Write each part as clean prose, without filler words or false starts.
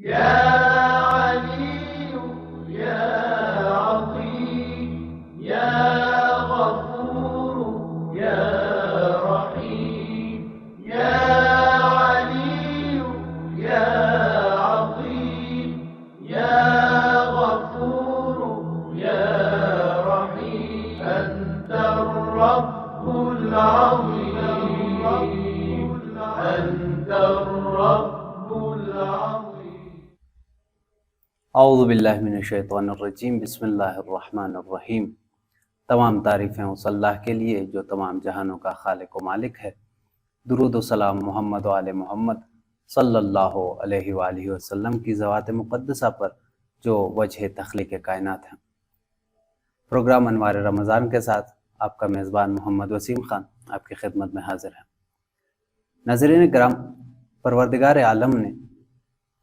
يا علي يا عظيم يا غفور يا رحيم يا علي يا عظيم يا غفور يا رحيم أنت الرب العظيم أنت الرب العظيم. اعوذ باللہ من الشیطان الرجیم، بسم اللہ الرحمن الرحیم۔ تمام تعریفیں اس اللہ کے لیے جو تمام جہانوں کا خالق و مالک ہے۔ درود و سلام محمد و آل محمد صلی اللہ علیہ وآلہ وسلم کی ذوات مقدسہ پر جو وجہ تخلیق کائنات ہیں۔ پروگرام انوار رمضان کے ساتھ آپ کا میزبان محمد وسیم خان آپ کی خدمت میں حاضر ہے۔ ناظرین کرام، پروردگار عالم نے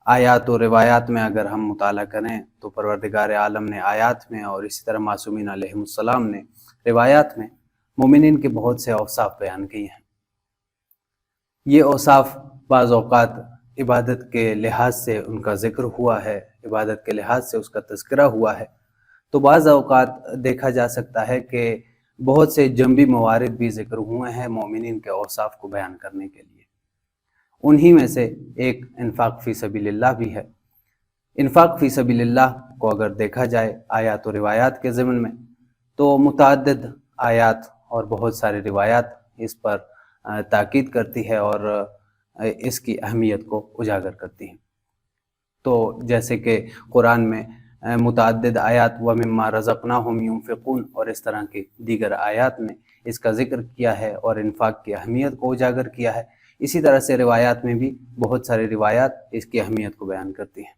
آیات و روایات میں اگر ہم مطالعہ کریں تو پروردگار عالم نے آیات میں اور اسی طرح معصومین علیہ السلام نے روایات میں مومنین کے بہت سے اوصاف بیان کیے ہیں۔ یہ اوصاف بعض اوقات عبادت کے لحاظ سے ان کا ذکر ہوا ہے، عبادت کے لحاظ سے اس کا تذکرہ ہوا ہے، تو بعض اوقات دیکھا جا سکتا ہے کہ بہت سے جنبی موارد بھی ذکر ہوئے ہیں مومنین کے اوصاف کو بیان کرنے کے لیے۔ انہی میں سے ایک انفاق فی سبیل اللہ بھی ہے۔ انفاق فی سبیل اللہ کو اگر دیکھا جائے آیات و روایات کے ضمن میں تو متعدد آیات اور بہت سارے روایات اس پر تاکید کرتی ہے اور اس کی اہمیت کو اجاگر کرتی ہیں۔ تو جیسے کہ قرآن میں متعدد آیات وَمِمَّا رَزَقْنَاهُمْ يُنْفِقُونَ اور اس طرح کی دیگر آیات میں اس کا ذکر کیا ہے اور انفاق کی اہمیت کو اجاگر کیا ہے۔ اسی طرح سے روایات میں بھی بہت ساری روایات اس کی اہمیت کو بیان کرتی ہیں۔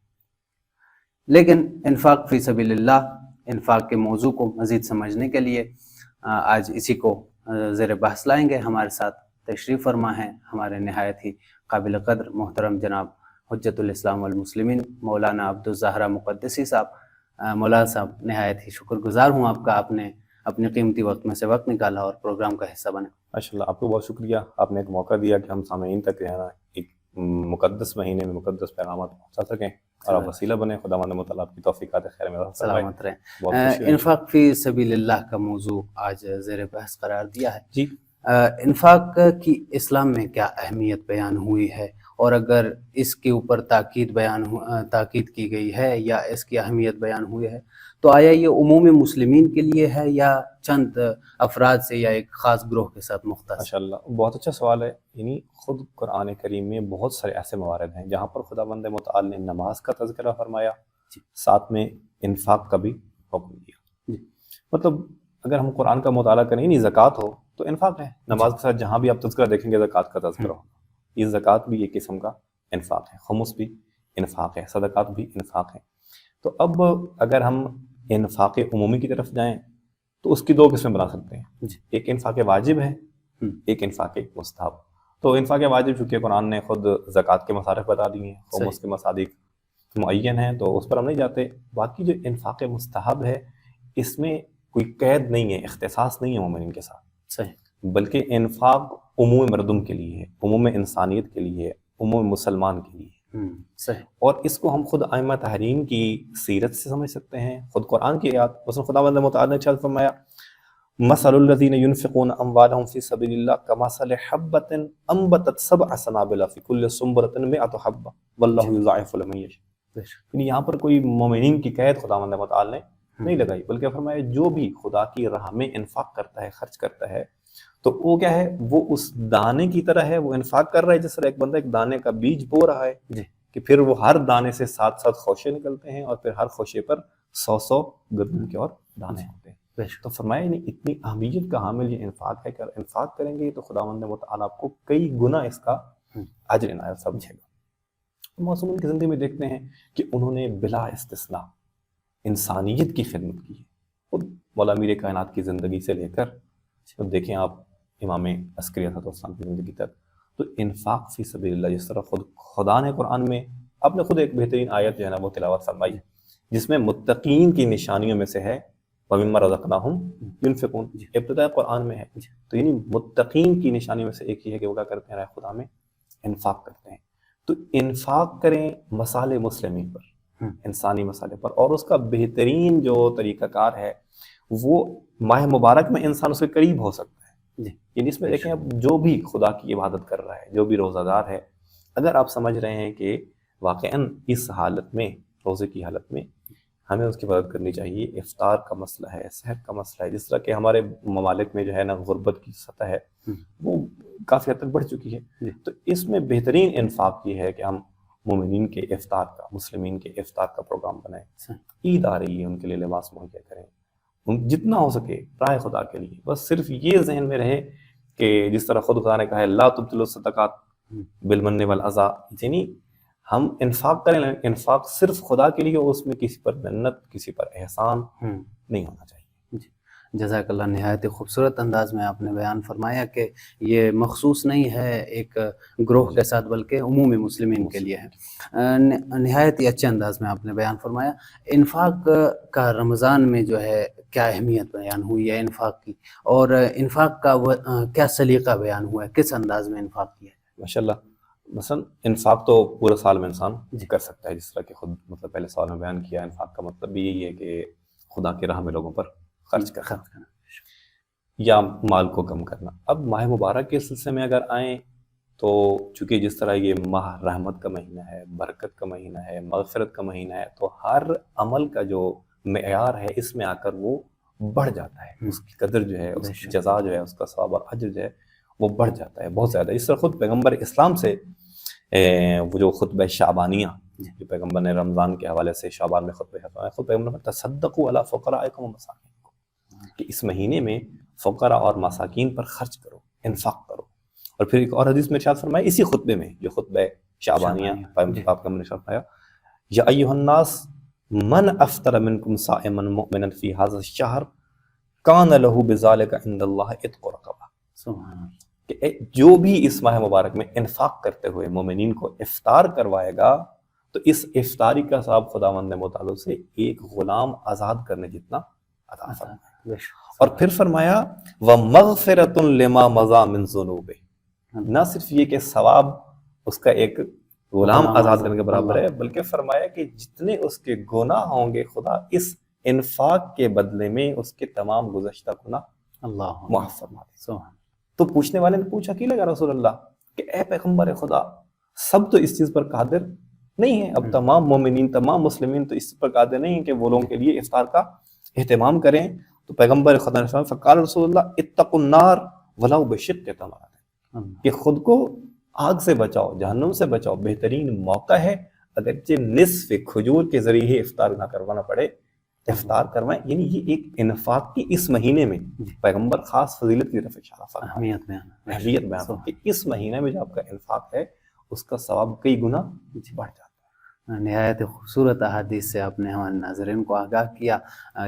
لیکن انفاق فی سبیل اللہ، انفاق کے موضوع کو مزید سمجھنے کے لیے آج اسی کو زیر بحث لائیں گے۔ ہمارے ساتھ تشریف فرما ہیں ہمارے نہایت ہی قابل قدر محترم جناب حجت الاسلام والمسلمین مولانا عبدالزہرا مقدسی صاحب۔ مولانا صاحب، نہایت ہی شکر گزار ہوں آپ کا، آپ نے اپنے قیمتی وقت میں سے وقت نکالا اور پروگرام کا حصہ بنے۔ ماشاء اللہ، آپ کو بہت شکریہ، آپ نے ایک موقع دیا کہ ہم سامعین تک رہنا ایک مقدس مہینے میں مقدس پیغامات پہنچا سکیں اور آپ وسیلہ بنیں۔ خداوند متعالی آپ کی توفیقات خیر میں سلامت رہیں۔ انفاق فی سبیل اللہ کا موضوع آج زیر بحث قرار دیا ہے۔ جی، انفاق کی اسلام میں کیا اہمیت بیان ہوئی ہے، اور اگر اس کے اوپر تاکید کی گئی ہے یا اس کی اہمیت بیان ہوئی ہے تو آیا یہ عموم مسلمین کے لیے ہے یا چند افراد سے یا ایک خاص گروہ کے ساتھ مختص؟ ماشاء اللہ، بہت اچھا سوال ہے۔ یعنی خود قرآن کریم میں بہت سارے ایسے موارد ہیں جہاں پر خداوند متعال نے نماز کا تذکرہ فرمایا، ساتھ میں انفاق کا بھی حکم دیا۔ مطلب اگر ہم قرآن کا مطالعہ کریں، یعنی زکوٰۃ ہو تو انفاق ہے، نماز کے ساتھ جہاں بھی آپ تذکرہ دیکھیں گے زکوٰۃ کا تذکرہ ہوگا۔ یہ زکوٰۃ بھی ایک قسم کا انفاق ہے، خمس بھی انفاق ہے، صدقات بھی انفاق ہے۔ تو اب اگر ہم انفاق عمومی کی طرف جائیں تو اس کی دو قسمیں بنا سکتے ہیں، ایک انفاق واجب ہے، ایک انفاق مستحب۔ تو انفاق واجب چونکہ قرآن نے خود زکوٰۃ کے مصارف بتا دیے ہیں، خمس کے مصادیق معین ہیں تو اس پر ہم نہیں جاتے۔ باقی جو انفاق مستحب ہے اس میں کوئی قید نہیں ہے، اختصاص نہیں ہے مومنین کے ساتھ، صحیح، بلکہ انفاق عموم مردم کے لیے ہے، عموم انسانیت کے لیے ہے، عموم مسلمان کے لیے ہے۔ صحیح۔ اور اس کو ہم خود ائمہ تحرین کی سیرت سے سمجھ سکتے ہیں، خود قرآن کی آیات، مثلا خداوند متعال نے ارشاد فرمایا مثل الذین ينفقون اموالهم فی سبیل اللہ کمثل حبۃ انبتت سبع سنابل فی کل سنبلۃ مئۃ حبۃ واللہ یضاعف لمن یشاء۔ یعنی یہاں پر کوئی مومنین کی قید خداوند متعال نے نہیں لگائی، بلکہ فرمایا جو بھی خدا کی راہ میں انفاق کرتا ہے، خرچ کرتا ہے، تو وہ کیا ہے، وہ اس دانے کی طرح ہے، وہ انفاق کر رہا ہے جس طرح ایک بندہ ایک دانے کا بیج بو رہا ہے کہ پھر وہ ہر دانے سے 7 خوشے نکلتے ہیں اور پھر ہر خوشے پر 100 گندم کے اور دانے ہوتے ہیں۔ تو فرمایا یعنی اتنی اہمیت کا حامل یہ انفاق ہے کہ اگر انفاق کریں گے تو خداوند متعال آپ کو کئی گنا اس کا اجر عنایت سمجھے گا۔ معصومین کی زندگی میں دیکھتے ہیں کہ انہوں نے بلا استثناء انسانیت کی خدمت کی ہے۔ خود مولا امیر کائنات کی زندگی سے لے کر تو دیکھیں آپ امام عسکری علیہ السلام کی زندگی تک، تو انفاق فی سبیل اللہ جس طرح خود خدا نے قرآن میں آپ نے خود ایک بہترین آیت جو ہے نا وہ تلاوت فرمائی جس میں متقین کی نشانیوں میں سے ہے وَمِمَّا رَزَقْنَاهُمْ يُنْفِقُونَ، ابتداء قرآن میں ہے۔ تو یعنی متقین کی نشانی میں سے ایک یہ ہے کہ وہ کیا کرتے ہیں، راہ خدا میں انفاق کرتے ہیں۔ تو تو انفاق کریں مصالح مسلمین پر، انسانی مسالے پر، اور اس کا بہترین جو طریقہ کار ہے وہ ماہ مبارک میں انسان اس کے قریب ہو سکتا ہے. یعنی اس میں دیکھیں اب جو بھی خدا کی عبادت کر رہا ہے، جو بھی روزہ دار ہے، اگر آپ سمجھ رہے ہیں کہ واقعاً اس حالت میں، روزے کی حالت میں ہمیں اس کی مدد کرنی چاہیے، افطار کا مسئلہ ہے، صحت کا مسئلہ ہے، جس طرح کہ ہمارے ممالک میں جو ہے نا غربت کی سطح ہے وہ کافی حد تک بڑھ چکی ہے، تو اس میں بہترین انفاق یہ ہے کہ ہم مومنین کے افطار کا، مسلمین کے افطار کا پروگرام بنائیں. عید آ رہی ہے، ان کے لیے لباس مہیا کریں، جتنا ہو سکے رائے خدا کے لیے. بس صرف یہ ذہن میں رہے کہ جس طرح خود خدا نے کہا ہے لا تبطلوا الصدقات بالمن والاذی، یعنی ہم انفاق کریں، انفاق صرف خدا کے لیے، اس میں کسی پر منت، کسی پر احسان نہیں ہونا چاہیے. جزاک اللہ. نہایت خوبصورت انداز میں آپ نے بیان فرمایا کہ یہ مخصوص نہیں ہے ایک گروہ کے ساتھ بلکہ عمومی مسلمین کے لیے ہے. نہایت ہی اچھے انداز میں آپ نے بیان فرمایا. انفاق کا رمضان میں جو ہے کیا اہمیت بیان ہوئی ہے انفاق کی، اور انفاق کا کیا سلیقہ بیان ہوا ہے، کس انداز میں انفاق کیا ہے؟ ماشاءاللہ. مثلا انفاق تو پورے سال میں انسان کر سکتا ہے، جس طرح کہ خود مطلب پہلے سوال میں بیان کیا. انفاق کا مطلب بھی یہی ہے کہ خدا کی راہ میں لوگوں پر خرچ کرنا یا مال کو کم کرنا. اب ماہ مبارک کے سلسلے میں اگر آئیں تو چونکہ جس طرح یہ ماہ رحمت کا مہینہ ہے، برکت کا مہینہ ہے، مغفرت کا مہینہ ہے، تو ہر عمل کا جو معیار ہے اس میں آ کر وہ بڑھ جاتا ہے، اس کی قدر جو ہے، اس کی جزا جو ہے، اس کا ثواب اور اجر جو ہے وہ بڑھ جاتا ہے بہت زیادہ. اس طرح خود پیغمبر اسلام سے وہ جو خطبہ شعبانیہ جو پیغمبر نے رمضان کے حوالے سے شعبان میں خطبہ فرمایا، خود پیغمبر نے تصدقوا علی فقرائکم ومساکین، کہ اس مہینے میں فقراء اور مساکین پر خرچ کرو، انفاق کرو. اور پھر ایک اور حدیث میں ارشاد فرمایا اسی خطبے میں جو خطبہ شعبانیہ پیغمبر نے ارشاد فرمایا یا ایھا الناس من افطر منکم صائما مؤمنا فی ھذا الشہر کان لہ بذلک عند اللہ عتق رقبہ، کہ جو بھی اس ماہ مبارک میں انفاق کرتے ہوئے مومنین کو افطار کروائے گا تو اس افطاری کا ثواب خداوند متعال سے ایک غلام آزاد کرنے جتنا عطا فرمائے. اور پھر فرمایا وَمَغْفِرَةٌ لِمَا مَضَىٰ مِن ذُنُوبِهِ، نہ صرف یہ کہ ثواب اس کا ایک غلام آزاد کرنے کے برابر ہے، بلکہ فرمایا کہ جتنے اس کے گناہ ہوں گے خدا اس انفاق کے بدلے میں اس کے تمام گزشتہ گناہ اللہ معاف فرما دے. تو پوچھنے والے نے پوچھا کہ لگا رسول اللہ کہ اے پیغمبر خدا، سب تو اس چیز پر قادر نہیں ہے، اب تمام مومنین، تمام مسلمین تو اس پر قادر نہیں ہیں کہ وہ لوگوں کے لیے افطار کا اہتمام کریں. تو پیغمبر خدا نے فرمایا فقال رسول اللہ اتقوا النار ولو بشق تمرۃ، کہ خود کو آگ سے بچاؤ، جہنم سے بچاؤ، بہترین موقع ہے اگرچہ نصف کھجور کے ذریعے ہی افطار نہ کروانا پڑے، افطار کروائیں. یعنی یہ ایک انفاق کی اس مہینے میں پیغمبر خاص فضیلت کی طرف اشارہ فرما اہمیت بیان کہ اس مہینے میں جو آپ کا انفاق ہے اس کا ثواب کئی گنا بڑھ جاتا ہے. نہایت خوبصورت احادیث سے آپ نے ہمارے ناظرین کو آگاہ کیا.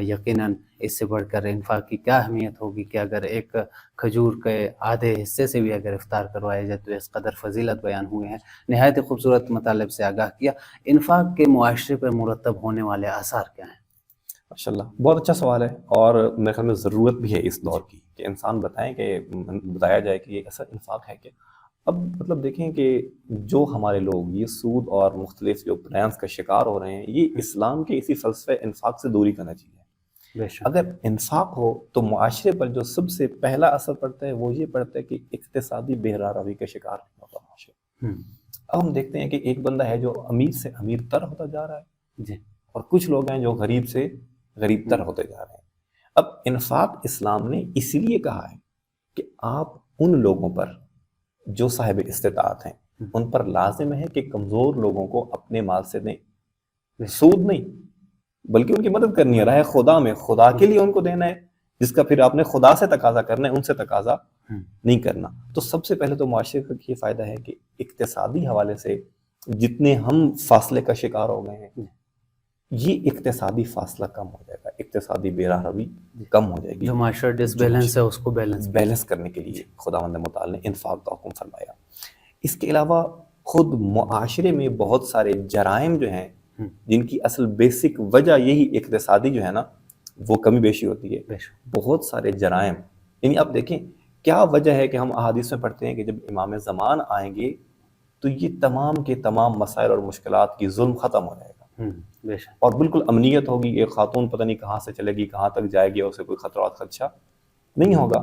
یقیناً اس سے بڑھ کر انفاق کی کیا اہمیت ہوگی کہ اگر ایک کھجور کے آدھے حصے سے بھی اگر افطار کروایا جائے تو اس قدر فضیلت بیان ہوئے ہیں. نہایت خوبصورت مطالب سے آگاہ کیا. انفاق کے معاشرے پر مرتب ہونے والے آثار کیا ہیں؟ ماشاءاللہ بہت اچھا سوال ہے، اور میرے خیال میں ضرورت بھی ہے اس دور کی کہ انسان بتایا جائے کہ یہ ایسا انفاق ہے کہ اب مطلب دیکھیں کہ جو ہمارے لوگ یہ سود اور مختلف جو پلانس کا شکار ہو رہے ہیں، یہ اسلام کے اسی فلسفے انفاق سے دوری کا نتیجہ ہے. اگر انفاق ہو تو معاشرے پر جو سب سے پہلا اثر پڑتا ہے وہ یہ پڑتا ہے کہ اقتصادی بہرا-روی کا شکار نہیں ہوتا معاشرہ. اب ہم دیکھتے ہیں کہ ایک بندہ ہے جو امیر سے امیر تر ہوتا جا رہا ہے اور کچھ لوگ ہیں جو غریب سے غریب تر ہوتے جا رہے ہیں. اب انفاق اسلام نے اسی لیے کہا ہے کہ آپ ان لوگوں پر جو صاحب استطاعت ہیں ان پر لازم ہے کہ کمزور لوگوں کو اپنے مال سے دیں، سود نہیں بلکہ ان کی مدد کرنی ہے، راہ خدا میں خدا کے لیے ان کو دینا ہے، جس کا پھر آپ نے خدا سے تقاضا کرنا ہے، ان سے تقاضا نہیں کرنا. تو سب سے پہلے تو معاشرے کا یہ فائدہ ہے کہ اقتصادی حوالے سے جتنے ہم فاصلے کا شکار ہو گئے ہیں یہ اقتصادی فاصلہ کم ہو جائے گا، اقتصادی بے روی کم ہو جائے گی. جو معاشرہ ڈس بیلنس ہے اس کو بیلنس کرنے کے لیے خداوند متعال نے انفاق کا حکم فرمایا. اس کے علاوہ خود معاشرے میں بہت سارے جرائم جو ہیں جن کی اصل بیسک وجہ یہی اقتصادی جو ہے نا وہ کمی بیشی ہوتی ہے. بہت سارے جرائم، یعنی آپ دیکھیں کیا وجہ ہے کہ ہم احادیث میں پڑھتے ہیں کہ جب امام زمان آئیں گے تو یہ تمام کے تمام مسائل اور مشکلات کی ظلم ختم ہو جائے گا، بے شک، اور بالکل امنیت ہوگی. ایک خاتون پتہ نہیں کہاں سے چلے گی، کہاں تک جائے گی، اور اسے کوئی خدشہ نہیں ہوگا.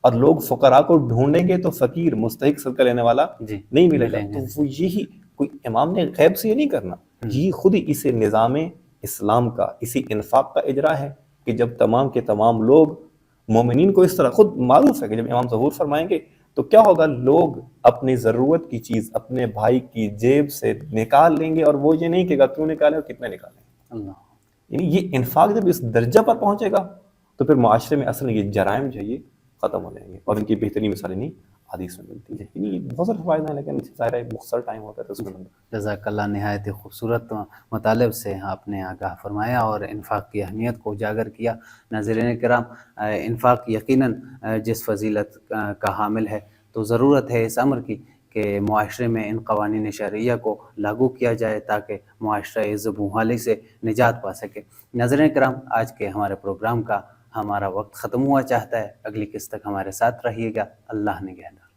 اور لوگ فقراء کو ڈھونڈیں گے تو فقیر مستحق صدقہ لینے والا جی نہیں ملے گا. ملیں گے. تو وہ یہی کوئی امام نے غیب سے یہ نہیں کرنا، یہ خود ہی اسے نظام اسلام کا، اسی انفاق کا اجرا ہے کہ جب تمام کے تمام لوگ مومنین کو اس طرح، خود معروف ہے کہ جب امام ظہور فرمائیں گے تو کیا ہوگا، لوگ اپنی ضرورت کی چیز اپنے بھائی کی جیب سے نکال لیں گے، اور وہ یہ نہیں کہے گا کیوں نکالیں اور کتنے نکالیں. اللہ. یعنی یہ انفاق جب اس درجہ پر پہنچے گا تو پھر معاشرے میں اصل یہ جرائم جو ہے یہ ختم ہو جائیں گے، اور ان کی بہترین مثالیں نہیں حدیث میں ملتی ہیں. یعنی بہت سارے فائدے ہیں، لیکن ظاہر ہے مختصر ٹائم ہوتا ہے تو اس میں جزاک اللہ، نہایت ہی خوبصورت مطالب سے آپ نے آگاہ فرمایا اور انفاق کی اہمیت کو اجاگر کیا. ناظرین کرام، انفاق یقیناً جس فضیلت کا حامل ہے، تو ضرورت ہے اس امر کی کہ معاشرے میں ان قوانین شرعیہ کو لاگو کیا جائے تاکہ معاشرہ عز و بحالی سے نجات پا سکے. ناظرین کرام، آج کے ہمارے پروگرام کا ہمارا وقت ختم ہوا چاہتا ہے. اگلی قسط تک ہمارے ساتھ رہیے گا. اللہ نگہدار.